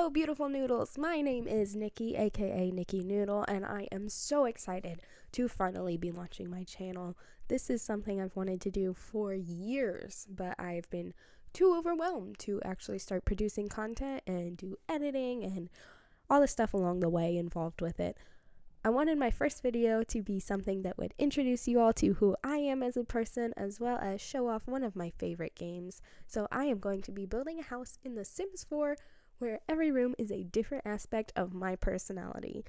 Hello, beautiful noodles. My name is Nikki, aka Nikki Noodle, and I am so excited to finally be launching my channel. This is something I've wanted to do for years, but I've been too overwhelmed to actually start producing content and do editing and all the stuff along the way involved with it. I wanted my first video to be something that would introduce you all to who I am as a person, as well as show off one of my favorite games. So I am going to be building a house in The Sims 4 where every room is a different aspect of my personality.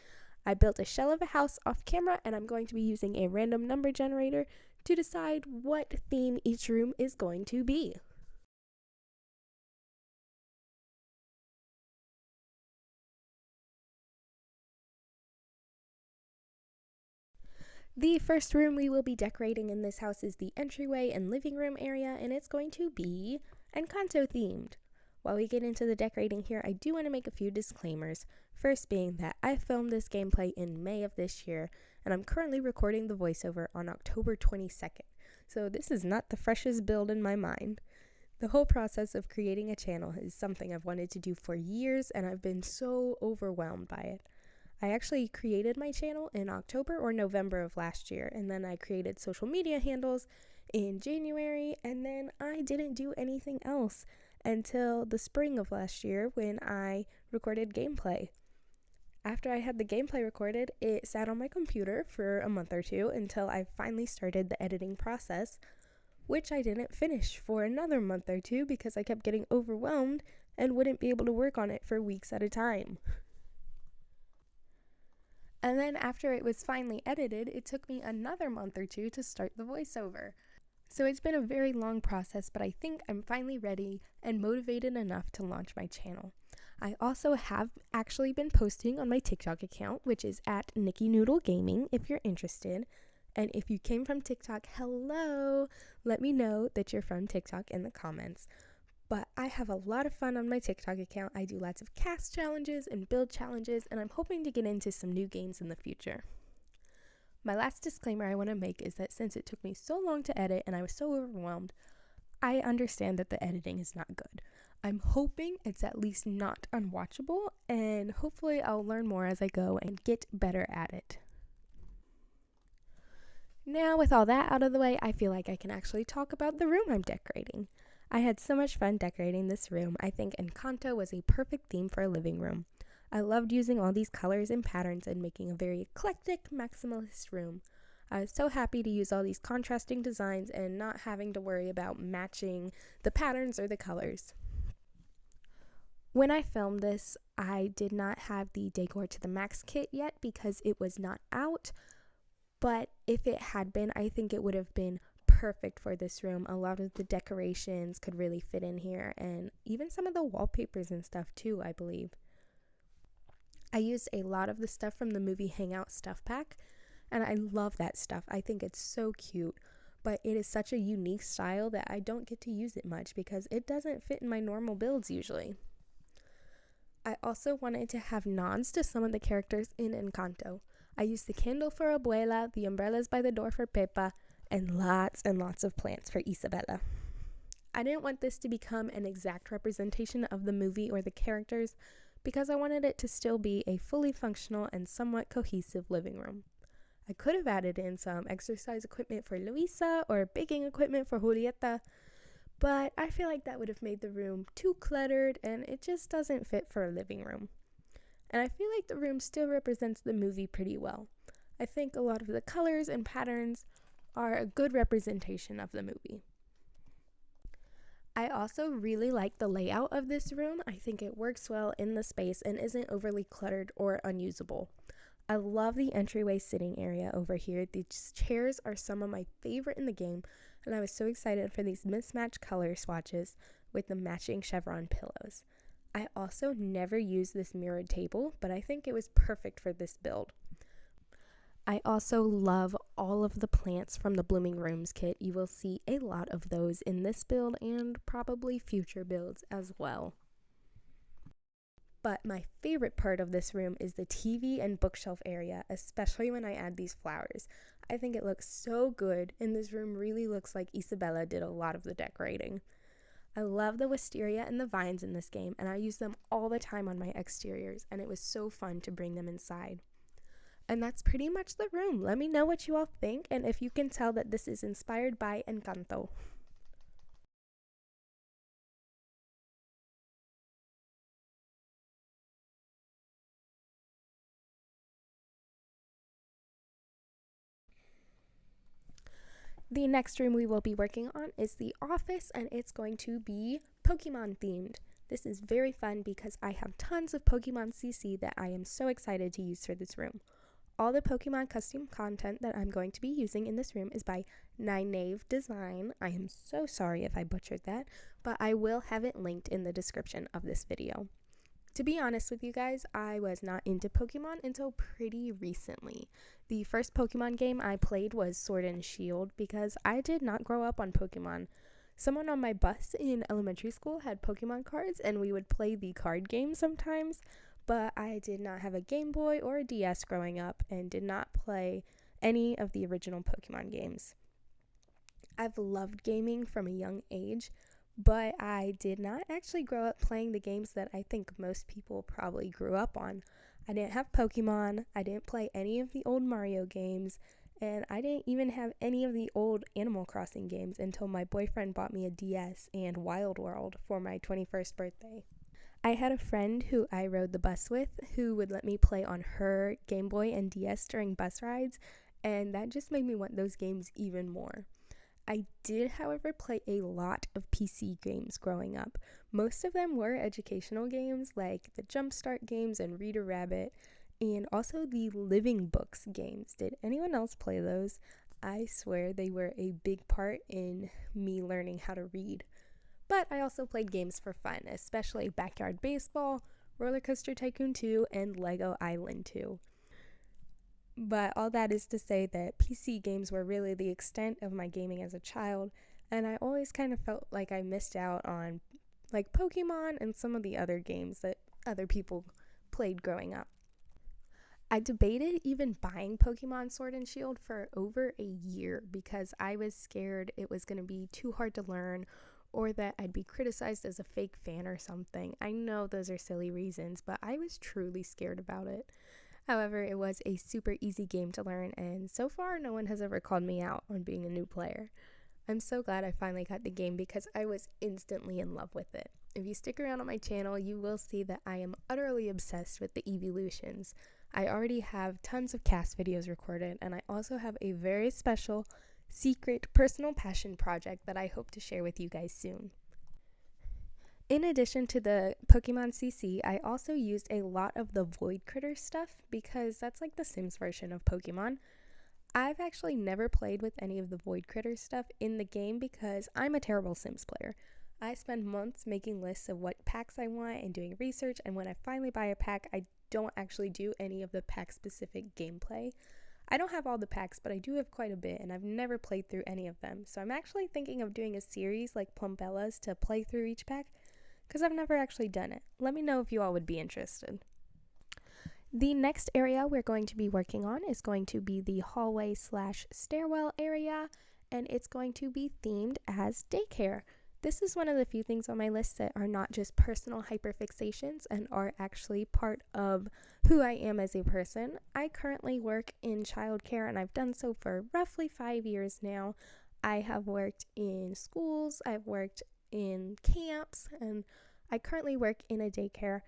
I built a shell of a house off camera, and I'm going to be using a random number generator to decide what theme each room is going to be. The first room we will be decorating in this house is the entryway and living room area, and it's going to be Encanto themed. While we get into the decorating here, I do want to make a few disclaimers. First being that I filmed this gameplay in May of this year, and I'm currently recording the voiceover on October 22nd. So this is not the freshest build in my mind. The whole process of creating a channel is something I've wanted to do for years, and I've been so overwhelmed by it. I actually created my channel in October or November of last year, and then I created social media handles in January, and then I didn't do anything else until the spring of last year when I recorded gameplay. After I had the gameplay recorded, it sat on my computer for a month or two until I finally started the editing process, which I didn't finish for another month or two because I kept getting overwhelmed and wouldn't be able to work on it for weeks at a time. And then after it was finally edited, it took me another month or two to start the voiceover. So it's been a very long process, but I think I'm finally ready and motivated enough to launch my channel. I also have actually been posting on my TikTok account, which is at Nikki Noodle Gaming, if you're interested. And if you came from TikTok, hello! Let me know that you're from TikTok in the comments. But I have a lot of fun on my TikTok account. I do lots of cast challenges and build challenges, and I'm hoping to get into some new games in the future. My last disclaimer I want to make is that since it took me so long to edit and I was so overwhelmed, I understand that the editing is not good. I'm hoping it's at least not unwatchable, and hopefully I'll learn more as I go and get better at it. Now, with all that out of the way, I feel like I can actually talk about the room I'm decorating. I had so much fun decorating this room. I think Encanto was a perfect theme for a living room. I loved using all these colors and patterns and making a very eclectic, maximalist room. I was so happy to use all these contrasting designs and not having to worry about matching the patterns or the colors. When I filmed this, I did not have the Decor to the Max kit yet because it was not out, but if it had been, I think it would have been perfect for this room. A lot of the decorations could really fit in here, and even some of the wallpapers and stuff too, I believe. I used a lot of the stuff from the movie Hangout Stuff Pack, and I love that stuff. I think it's so cute, but it is such a unique style that I don't get to use it much because it doesn't fit in my normal builds usually. I also wanted to have nods to some of the characters in Encanto. I used the candle for Abuela, the umbrellas by the door for Pepa, and lots of plants for Isabela. I didn't want this to become an exact representation of the movie or the characters because I wanted it to still be a fully functional and somewhat cohesive living room. I could have added in some exercise equipment for Luisa or baking equipment for Julieta, but I feel like that would have made the room too cluttered and it just doesn't fit for a living room. And I feel like the room still represents the movie pretty well. I think a lot of the colors and patterns are a good representation of the movie. I also really like the layout of this room. I think it works well in the space and isn't overly cluttered or unusable. I love the entryway sitting area over here. These chairs are some of my favorite in the game, and I was so excited for these mismatched color swatches with the matching chevron pillows. I also never used this mirrored table, but I think it was perfect for this build. I also love all of the plants from the Blooming Rooms kit. You will see a lot of those in this build and probably future builds as well. But my favorite part of this room is the TV and bookshelf area, especially when I add these flowers. I think it looks so good, and this room really looks like Isabela did a lot of the decorating. I love the wisteria and the vines in this game, and I use them all the time on my exteriors, and it was so fun to bring them inside. And that's pretty much the room. Let me know what you all think and if you can tell that this is inspired by Encanto. The next room we will be working on is the office, and it's going to be Pokemon themed. This is very fun because I have tons of Pokemon CC that I am so excited to use for this room. All the Pokemon custom content that I'm going to be using in this room is by Ninave Design. I am so sorry if I butchered that, but I will have it linked in the description of this video. To be honest with you guys, I was not into Pokemon until pretty recently. The first Pokemon game I played was Sword and Shield because I did not grow up on Pokemon. Someone on my bus in elementary school had Pokemon cards and we would play the card game sometimes, but I did not have a Game Boy or a DS growing up and did not play any of the original Pokemon games. I've loved gaming from a young age, but I did not actually grow up playing the games that I think most people probably grew up on. I didn't have Pokemon, I didn't play any of the old Mario games, and I didn't even have any of the old Animal Crossing games until my boyfriend bought me a DS and Wild World for my 21st birthday. I had a friend who I rode the bus with who would let me play on her Game Boy and DS during bus rides, and that just made me want those games even more. I did, however, play a lot of PC games growing up. Most of them were educational games like the Jumpstart games and Reader Rabbit, and also the Living Books games. Did anyone else play those? I swear they were a big part in me learning how to read. But I also played games for fun, especially Backyard Baseball, Roller Coaster Tycoon 2, and Lego Island 2. But all that is to say that PC games were really the extent of my gaming as a child, and I always kind of felt like I missed out on like Pokemon and some of the other games that other people played growing up. I debated even buying Pokemon Sword and Shield for over a year because I was scared it was going to be too hard to learn or that I'd be criticized as a fake fan or something. I know those are silly reasons, but I was truly scared about it. However, it was a super easy game to learn, and so far no one has ever called me out on being a new player. I'm so glad I finally got the game because I was instantly in love with it. If you stick around on my channel, you will see that I am utterly obsessed with the evolutions. I already have tons of cast videos recorded, and I also have a very special, secret, personal passion project that I hope to share with you guys soon. In addition to the Pokemon CC, I also used a lot of the Void Critter stuff because that's like the Sims version of Pokemon. I've actually never played with any of the Void Critter stuff in the game because I'm a terrible Sims player. I spend months making lists of what packs I want and doing research, and when I finally buy a pack, I don't actually do any of the pack-specific gameplay. I don't have all the packs, but I do have quite a bit, and I've never played through any of them, so I'm actually thinking of doing a series like Plumbella's to play through each pack, because I've never actually done it. Let me know if you all would be interested. The next area we're going to be working on is going to be the hallway / stairwell area, and it's going to be themed as daycare. This is one of the few things on my list that are not just personal hyperfixations and are actually part of who I am as a person. I currently work in childcare, and I've done so for roughly 5 years now. I have worked in schools, I've worked in camps, and I currently work in a daycare.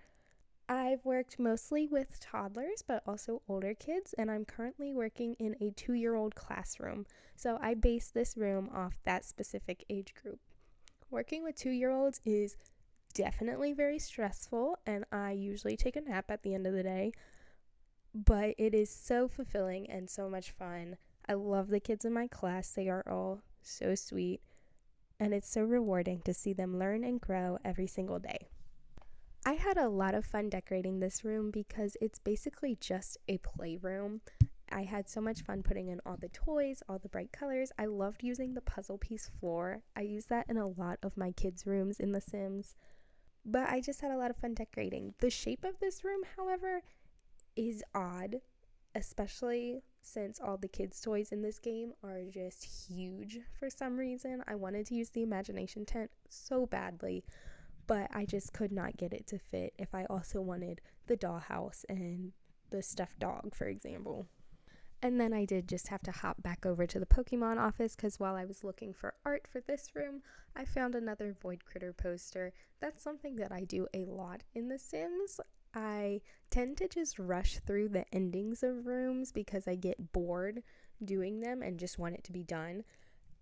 I've worked mostly with toddlers, but also older kids, and I'm currently working in a 2-year-old classroom. So I base this room off that specific age group. Working with 2-year-olds is definitely very stressful, and I usually take a nap at the end of the day, but it is so fulfilling and so much fun. I love the kids in my class. They are all so sweet, and it's so rewarding to see them learn and grow every single day. I had a lot of fun decorating this room because it's basically just a playroom. I had so much fun putting in all the toys, all the bright colors. I loved using the puzzle piece floor. I use that in a lot of my kids' rooms in The Sims. But I just had a lot of fun decorating. The shape of this room, however, is odd. especially since all the kids' toys in this game are just huge for some reason. I wanted to use the imagination tent so badly, but I just could not get it to fit if I also wanted the dollhouse and the stuffed dog, for example. And then I did just have to hop back over to the Pokemon office because while I was looking for art for this room, I found another Void Critter poster. That's something that I do a lot in The Sims. I tend to just rush through the endings of rooms because I get bored doing them and just want it to be done.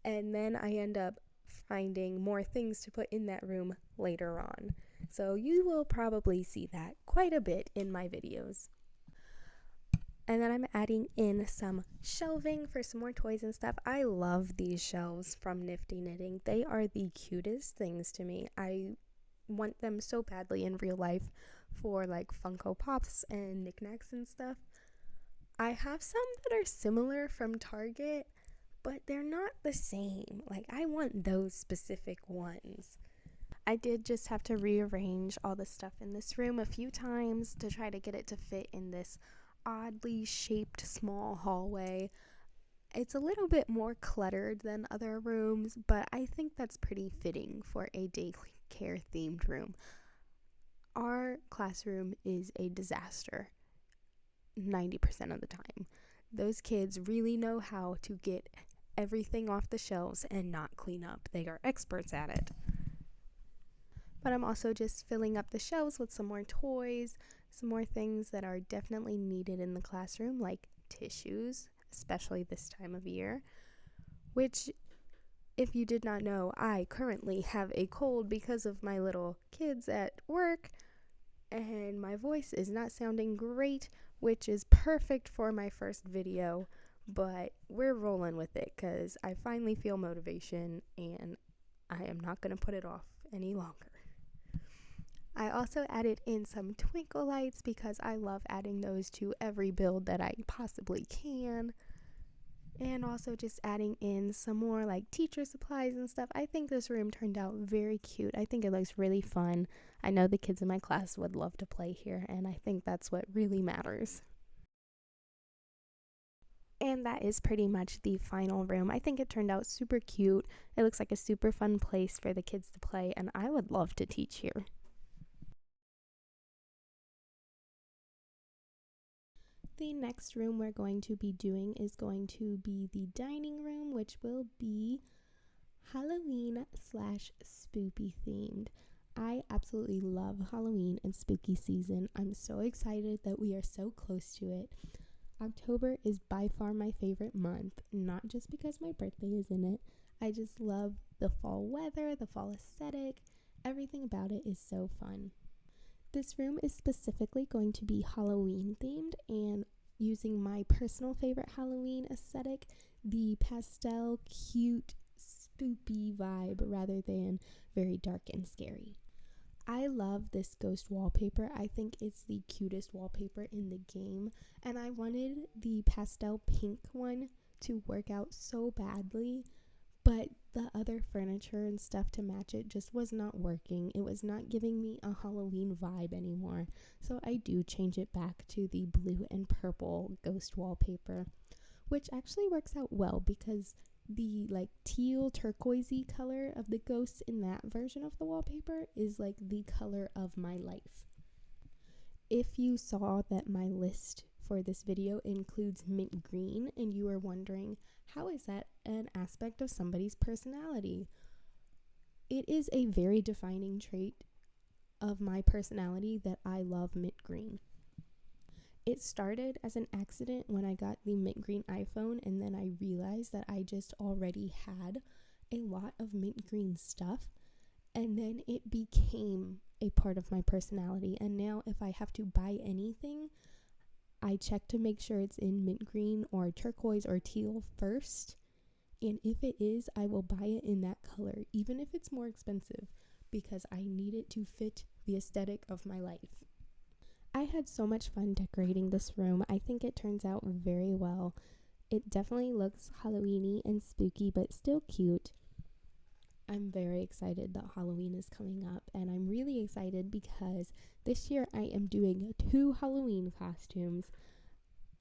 And then I end up finding more things to put in that room later on. So you will probably see that quite a bit in my videos. And then I'm adding in some shelving for some more toys and stuff. I love these shelves from Nifty Knitting. They are the cutest things to me. I want them so badly in real life for like Funko Pops and knickknacks and stuff. I have some that are similar from Target, but they're not the same. Like, I want those specific ones. I did just have to rearrange all the stuff in this room a few times to try to get it to fit in this oddly shaped small hallway. It's a little bit more cluttered than other rooms, but I think that's pretty fitting for a daycare themed room. Our classroom is a disaster 90% of the time. Those kids really know how to get everything off the shelves and not clean up. They are experts at it. But I'm also just filling up the shelves with some more toys, some more things that are definitely needed in the classroom, like tissues, especially this time of year, which, if you did not know, I currently have a cold because of my little kids at work, and my voice is not sounding great, which is perfect for my first video, but we're rolling with it because I finally feel motivation and I am not going to put it off any longer. I also added in some twinkle lights because I love adding those to every build that I possibly can. And also just adding in some more like teacher supplies and stuff. I think this room turned out very cute. I think it looks really fun. I know the kids in my class would love to play here, and I think that's what really matters. And that is pretty much the final room. I think it turned out super cute. It looks like a super fun place for the kids to play, and I would love to teach here. The next room we're going to be doing is going to be the dining room, which will be Halloween/spooky themed. I absolutely love Halloween and spooky season. I'm so excited that we are so close to it. October is by far my favorite month, not just because my birthday is in it. I just love the fall weather, the fall aesthetic. Everything about it is so fun. This room is specifically going to be Halloween themed and using my personal favorite Halloween aesthetic, the pastel, cute, spoopy vibe rather than very dark and scary. I love this ghost wallpaper. I think it's the cutest wallpaper in the game, and I wanted the pastel pink one to work out so badly, but the other furniture and stuff to match it just was not working. It was not giving me a Halloween vibe anymore. So I do change it back to the blue and purple ghost wallpaper, which actually works out well because the like teal turquoisey color of the ghosts in that version of the wallpaper is like the color of my life. If you saw that my list for this video includes mint green and you are wondering, how is that an aspect of somebody's personality? It is a very defining trait of my personality that I love mint green. It started as an accident when I got the mint green iPhone, and then I realized that I just already had a lot of mint green stuff, and then it became a part of my personality. And now if I have to buy anything, I check to make sure it's in mint green or turquoise or teal first, and if it is, I will buy it in that color, even if it's more expensive, because I need it to fit the aesthetic of my life. I had so much fun decorating this room. I think it turns out very well. It definitely looks Halloween-y and spooky, but still cute. I'm very excited that Halloween is coming up, and I'm really excited because this year I am doing 2 Halloween costumes.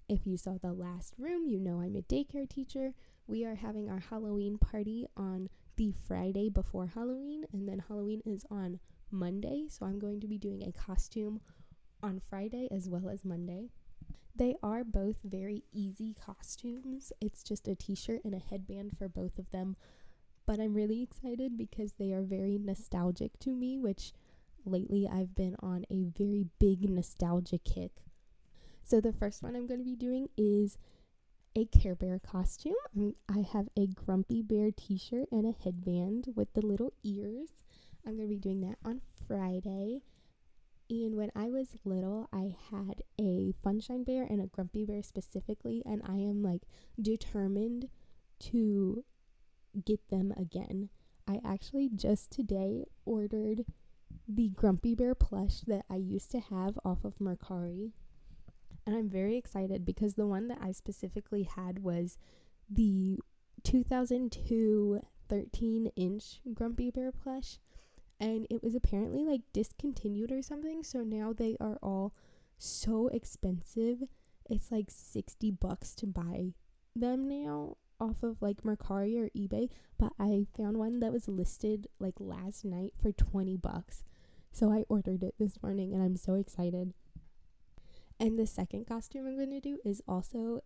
If you saw the last room, you know I'm a daycare teacher. We are having our Halloween party on the Friday before Halloween, and then Halloween is on Monday, so I'm going to be doing a costume on Friday as well as Monday. They are both very easy costumes. It's just a t-shirt and a headband for both of them, but I'm really excited because they are very nostalgic to me, which lately I've been on a very big nostalgia kick. So the first one I'm going to be doing is a Care Bear costume. I have a Grumpy Bear t-shirt and a headband with the little ears. I'm going to be doing that on Friday. And when I was little, I had a Funshine Bear and a Grumpy Bear specifically, and I am like determined to get them again. I actually just today ordered the Grumpy Bear plush that I used to have off of Mercari. And I'm very excited because the one that I specifically had was the 2002 13-inch Grumpy Bear plush. And it was apparently like discontinued or something. So now they are all so expensive. It's like $60 to buy them now off of like Mercari or eBay. But I found one that was listed like last night for $20. So I ordered it this morning and I'm so excited. And the second costume I'm going to do is also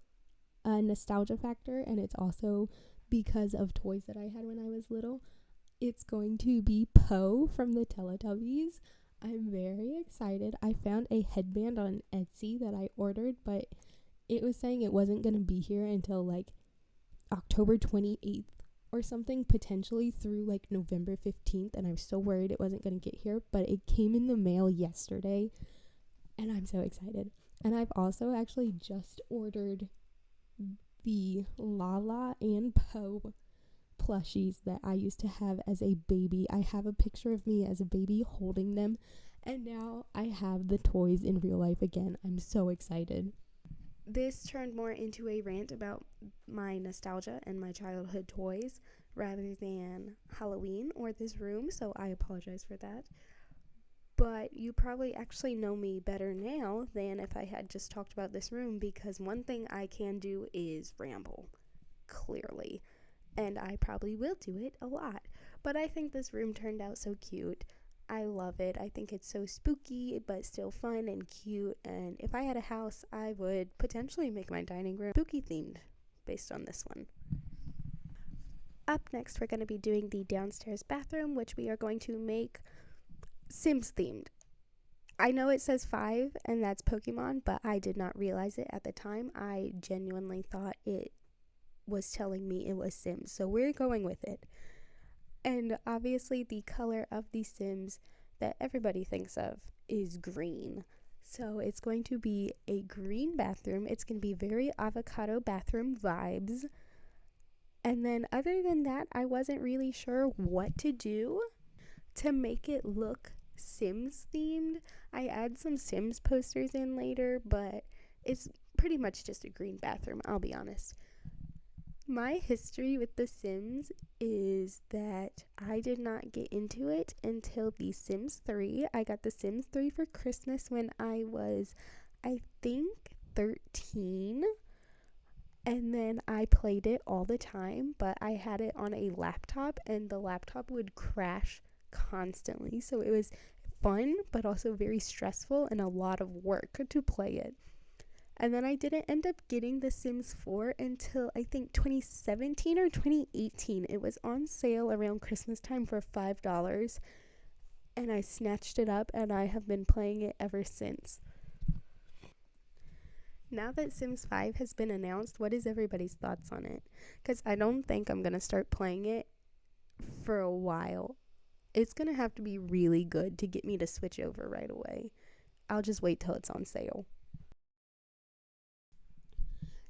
a nostalgia factor, and it's also because of toys that I had when I was little. It's going to be Poe from the Teletubbies. I'm very excited. I found a headband on Etsy that I ordered, but it was saying it wasn't going to be here until like October 28th or something, potentially through like November 15th, and I was so worried it wasn't going to get here, but it came in the mail yesterday, and I'm so excited. And I've also actually just ordered the Lala and Poe plushies that I used to have as a baby. I have a picture of me as a baby holding them, and now I have the toys in real life again. I'm so excited. This turned more into a rant about my nostalgia and my childhood toys rather than Halloween or this room, so I apologize for that. But you probably actually know me better now than if I had just talked about this room, because one thing I can do is ramble, clearly. And I probably will do it a lot. But I think this room turned out so cute. I love it. I think it's so spooky, but still fun and cute. And if I had a house, I would potentially make my dining room spooky themed based on this one. Up next, we're going to be doing the downstairs bathroom, which we are going to make Sims themed. I know it says 5 and that's Pokemon, but I did not realize it at the time. I genuinely thought it was telling me it was Sims, so we're going with it. And obviously the color of the Sims that everybody thinks of is green. So it's going to be a green bathroom. It's going to be very avocado bathroom vibes. And then other than that, I wasn't really sure what to do to make it look Sims themed. I add some Sims posters in later, but it's pretty much just a green bathroom, I'll be honest. My history with The Sims is that I did not get into it until The Sims 3. I got The Sims 3 for Christmas when I was, I think, 13. And then I played it all the time, but I had it on a laptop and the laptop would crash constantly. So it was fun, but also very stressful and a lot of work to play it. And then I didn't end up getting The Sims 4 until I think 2017 or 2018. It was on sale around Christmas time for $5. And I snatched it up and I have been playing it ever since. Now that Sims 5 has been announced, what is everybody's thoughts on it? Because I don't think I'm going to start playing it for a while. It's going to have to be really good to get me to switch over right away. I'll just wait till it's on sale.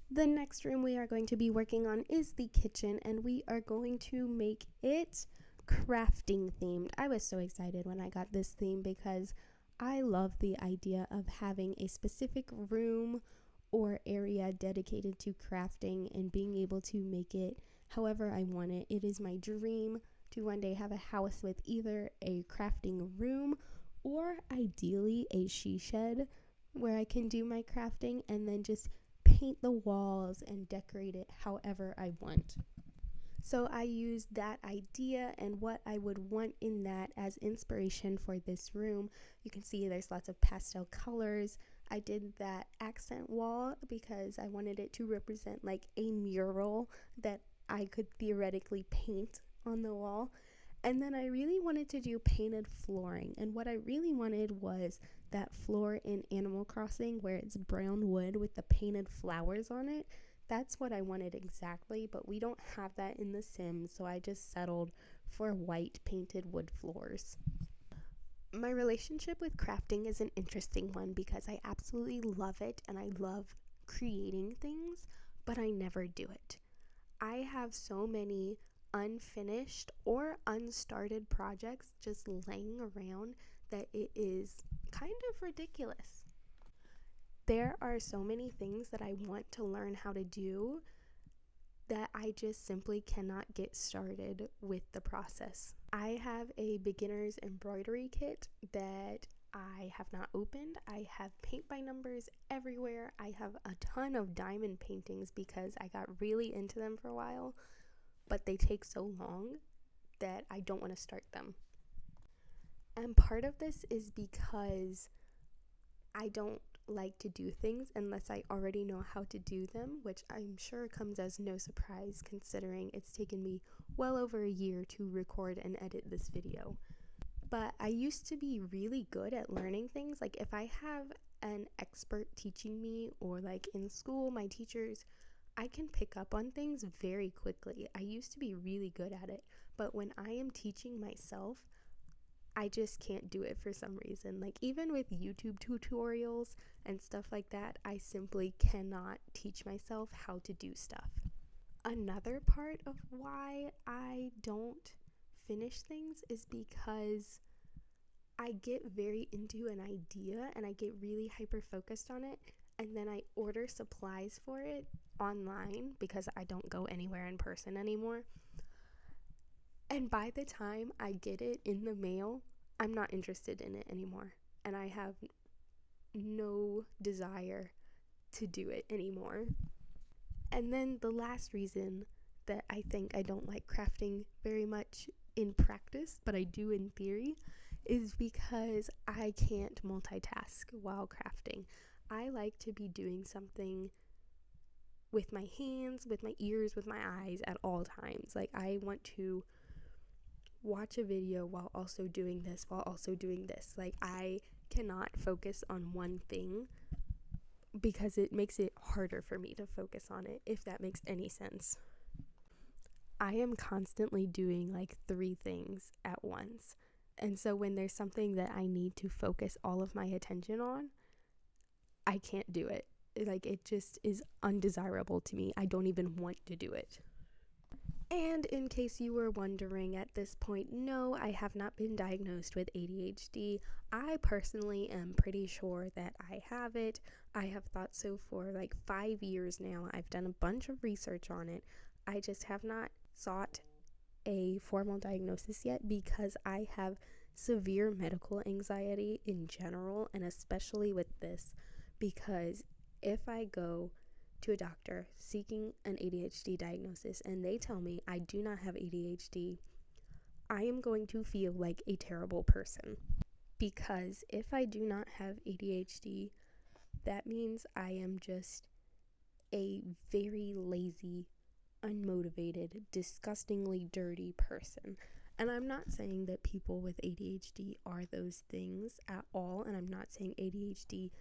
The next room we are going to be working on is the kitchen, and we are going to make it crafting themed. I was so excited when I got this theme because I love the idea of having a specific room or area dedicated to crafting and being able to make it however I want it. It is my dream to one day have a house with either a crafting room or ideally a she shed where I can do my crafting and then just paint the walls and decorate it however I want. So I used that idea and what I would want in that as inspiration for this room. You can see there's lots of pastel colors. I did that accent wall because I wanted it to represent like a mural that I could theoretically paint on the wall. And then I really wanted to do painted flooring. And what I really wanted was that floor in Animal Crossing where it's brown wood with the painted flowers on it. That's what I wanted exactly, but we don't have that in The Sims, so I just settled for white painted wood floors. My relationship with crafting is an interesting one because I absolutely love it and I love creating things, but I never do it. I have so many unfinished or unstarted projects just laying around that it is kind of ridiculous. There are so many things that I want to learn how to do that I just simply cannot get started with the process. I have a beginner's embroidery kit that I have not opened. I have paint by numbers everywhere. I have a ton of diamond paintings because I got really into them for a while, but they take so long that I don't want to start them. And part of this is because I don't like to do things unless I already know how to do them, which I'm sure comes as no surprise considering it's taken me well over a year to record and edit this video. But I used to be really good at learning things. Like if I have an expert teaching me or like in school, my teachers, I can pick up on things very quickly. I used to be really good at it, but when I am teaching myself, I just can't do it for some reason. Like even with YouTube tutorials and stuff like that, I simply cannot teach myself how to do stuff. Another part of why I don't finish things is because I get very into an idea and I get really hyper focused on it, and then I order supplies for it online because I don't go anywhere in person anymore. And by the time I get it in the mail, I'm not interested in it anymore. And I have no desire to do it anymore. And then the last reason that I think I don't like crafting very much in practice, but I do in theory, is because I can't multitask while crafting. I like to be doing something with my hands, with my ears, with my eyes at all times. Like I want to watch a video while also doing this, while also doing this. Like I cannot focus on one thing because it makes it harder for me to focus on it, if that makes any sense. I am constantly doing like 3 things at once. And so when there's something that I need to focus all of my attention on, I can't do it. Like it just is undesirable to me. I don't even want to do it. And in case you were wondering at this point, no, I have not been diagnosed with ADHD. I personally am pretty sure that I have it. I have thought so for like 5 years now. I've done a bunch of research on it. I just have not sought a formal diagnosis yet because I have severe medical anxiety in general, and especially with this, because if I go to a doctor seeking an ADHD diagnosis and they tell me I do not have ADHD, I am going to feel like a terrible person. Because if I do not have ADHD, that means I am just a very lazy, unmotivated, disgustingly dirty person. And I'm not saying that people with ADHD are those things at all, and I'm not saying ADHD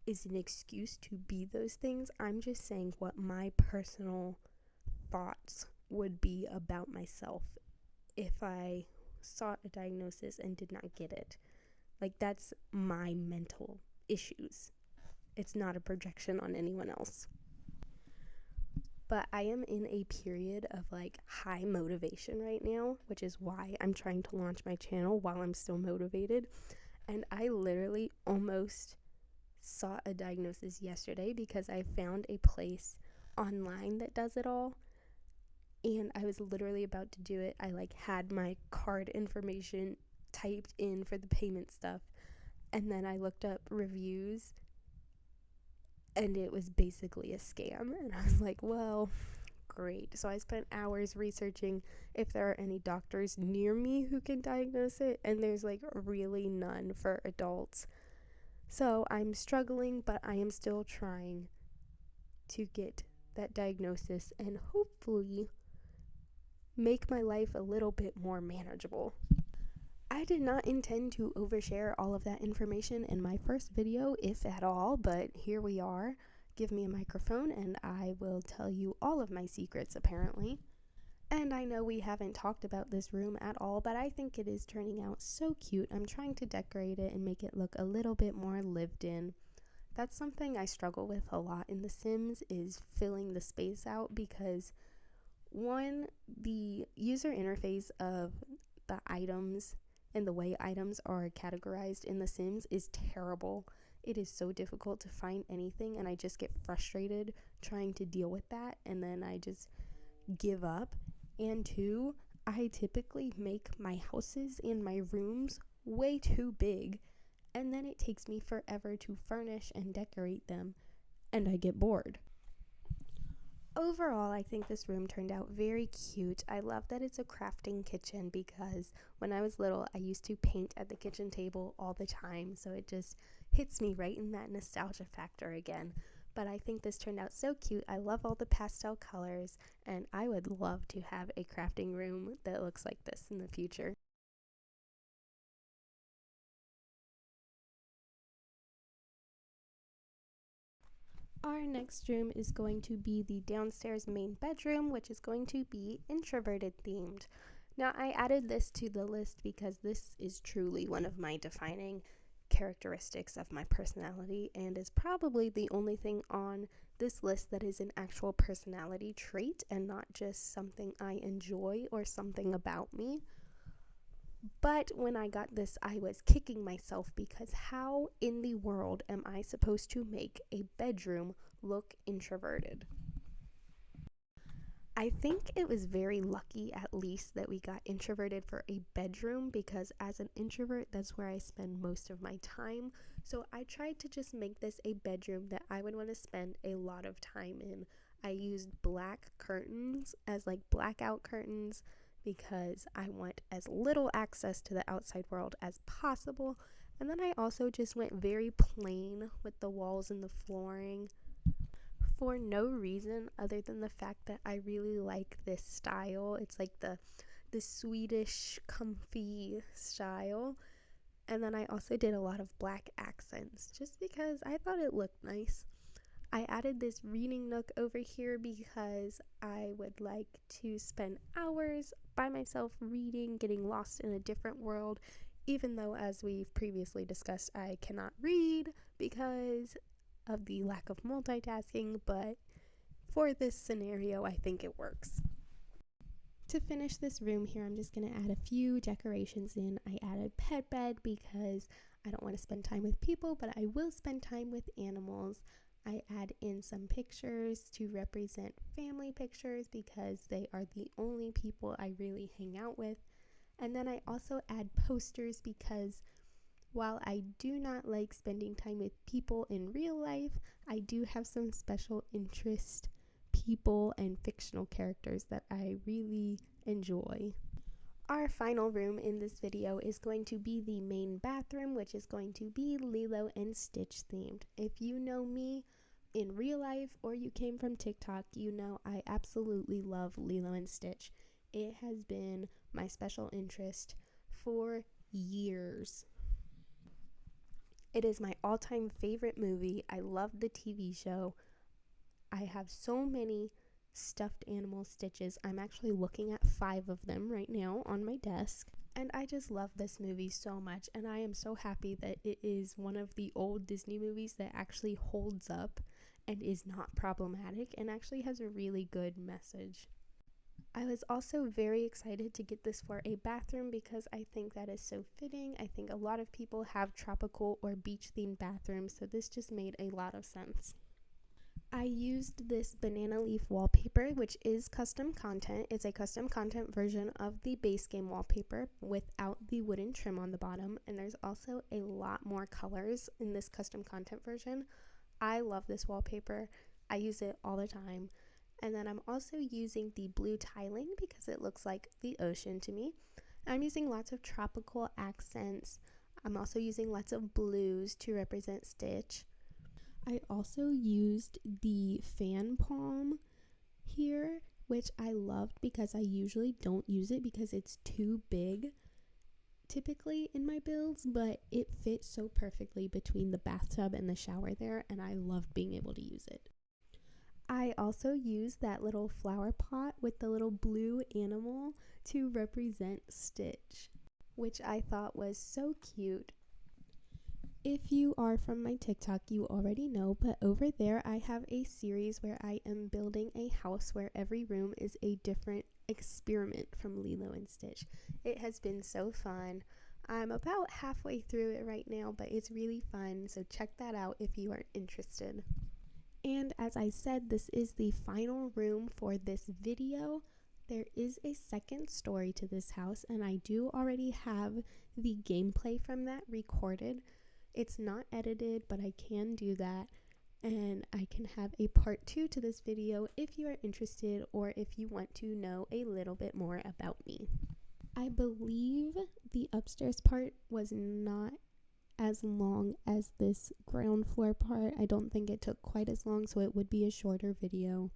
is an excuse to be those things. I'm just saying what my personal thoughts would be about myself if I sought a diagnosis and did not get it. Like that's my mental issues. It's not a projection on anyone else. But I am in a period of like high motivation right now, which is why I'm trying to launch my channel while I'm still motivated. And I literally almost sought a diagnosis yesterday because I found a place online that does it all, and I was literally about to do it. I like had my card information typed in for the payment stuff, and then I looked up reviews and it was basically a scam. And I was like, well, great. So I spent hours researching if there are any doctors near me who can diagnose it, and there's like really none for adults. So I'm struggling, but I am still trying to get that diagnosis and hopefully make my life a little bit more manageable. I did not intend to overshare all of that information in my first video, if at all, but here we are. Give me a microphone and I will tell you all of my secrets, apparently. And I know we haven't talked about this room at all, but I think it is turning out so cute. I'm trying to decorate it and make it look a little bit more lived in. That's something I struggle with a lot in The Sims, is filling the space out, because one, the user interface of the items and the way items are categorized in The Sims is terrible. It is so difficult to find anything, and I just get frustrated trying to deal with that, and then I just give up. And two, I typically make my houses and my rooms way too big, and then it takes me forever to furnish and decorate them, and I get bored. Overall, I think this room turned out very cute. I love that it's a crafting kitchen, because when I was little, I used to paint at the kitchen table all the time, so it just hits me right in that nostalgia factor again. But I think this turned out so cute. I love all the pastel colors, and I would love to have a crafting room that looks like this in the future. Our next room is going to be the downstairs main bedroom, which is going to be introverted themed. Now, I added this to the list because this is truly one of my defining characteristics of my personality, and is probably the only thing on this list that is an actual personality trait and not just something I enjoy or something about me. But when I got this, I was kicking myself, because how in the world am I supposed to make a bedroom look introverted? I think it was very lucky, at least, that we got introverted for a bedroom, because as an introvert, that's where I spend most of my time. So I tried to just make this a bedroom that I would want to spend a lot of time in. I used black curtains as like blackout curtains, because I want as little access to the outside world as possible. And then I also just went very plain with the walls and the flooring, for no reason other than the fact that I really like this style. It's like the Swedish comfy style. And then I also did a lot of black accents just because I thought it looked nice. I added this reading nook over here because I would like to spend hours by myself reading, getting lost in a different world, even though, as we've previously discussed, I cannot read because of the lack of multitasking, but for this scenario, I think it works. To finish this room here, I'm just going to add a few decorations in. I added pet bed because I don't want to spend time with people, but I will spend time with animals. I add in some pictures to represent family pictures, because they are the only people I really hang out with. And then I also add posters, because while I do not like spending time with people in real life, I do have some special interest people and fictional characters that I really enjoy. Our final room in this video is going to be the main bathroom, which is going to be Lilo and Stitch themed. If you know me in real life or you came from TikTok, you know I absolutely love Lilo and Stitch. It has been my special interest for years. It is my all-time favorite movie. I love the TV show. I have so many stuffed animal Stitches. I'm actually looking at 5 of them right now on my desk. And I just love this movie so much. And I am so happy that it is one of the old Disney movies that actually holds up and is not problematic and actually has a really good message. I was also very excited to get this for a bathroom because I think that is so fitting. I think a lot of people have tropical or beach themed bathrooms, so this just made a lot of sense. I used this banana leaf wallpaper, which is custom content. It's a custom content version of the base game wallpaper without the wooden trim on the bottom, and there's also a lot more colors in this custom content version. I love this wallpaper. I use it all the time. And then I'm also using the blue tiling because it looks like the ocean to me. I'm using lots of tropical accents. I'm also using lots of blues to represent Stitch. I also used the fan palm here, which I loved because I usually don't use it because it's too big typically in my builds, but it fits so perfectly between the bathtub and the shower there, and I loved being able to use it. I also used that little flower pot with the little blue animal to represent Stitch, which I thought was so cute. If you are from my TikTok, you already know, but over there I have a series where I am building a house where every room is a different experiment from Lilo and Stitch. It has been so fun. I'm about halfway through it right now, but it's really fun, so check that out if you are interested. And as I said, this is the final room for this video. There is a second story to this house, and I do already have the gameplay from that recorded. It's not edited, but I can do that, and I can have a part 2 to this video if you are interested or if you want to know a little bit more about me. I believe the upstairs part was not as long as this ground floor part. I don't think it took quite as long, so it would be a shorter video.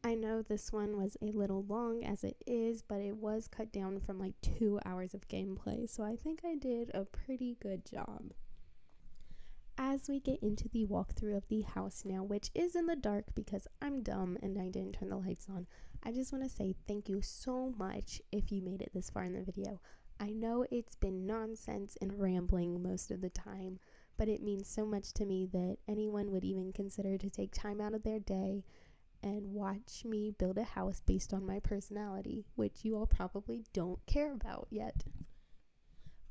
I know this one was a little long as it is, but it was cut down from like 2 hours of gameplay, so I think I did a pretty good job. As we get into the walkthrough of the house now, which is in the dark because I'm dumb and I didn't turn the lights on, I just want to say thank you so much if you made it this far in the video. I know it's been nonsense and rambling most of the time, but it means so much to me that anyone would even consider to take time out of their day and watch me build a house based on my personality, which you all probably don't care about yet.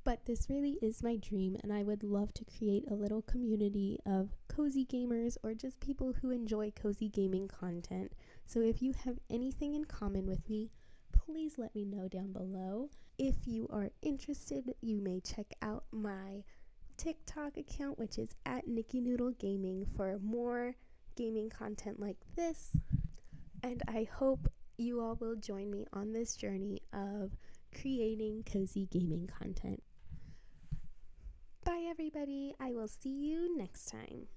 But this really is my dream, and I would love to create a little community of cozy gamers or just people who enjoy cozy gaming content. So if you have anything in common with me, please let me know down below. If you are interested, you may check out my TikTok account, which is at Nikki Noodle Gaming, for more gaming content like this. And I hope you all will join me on this journey of creating cozy gaming content. Bye everybody, I will see you next time.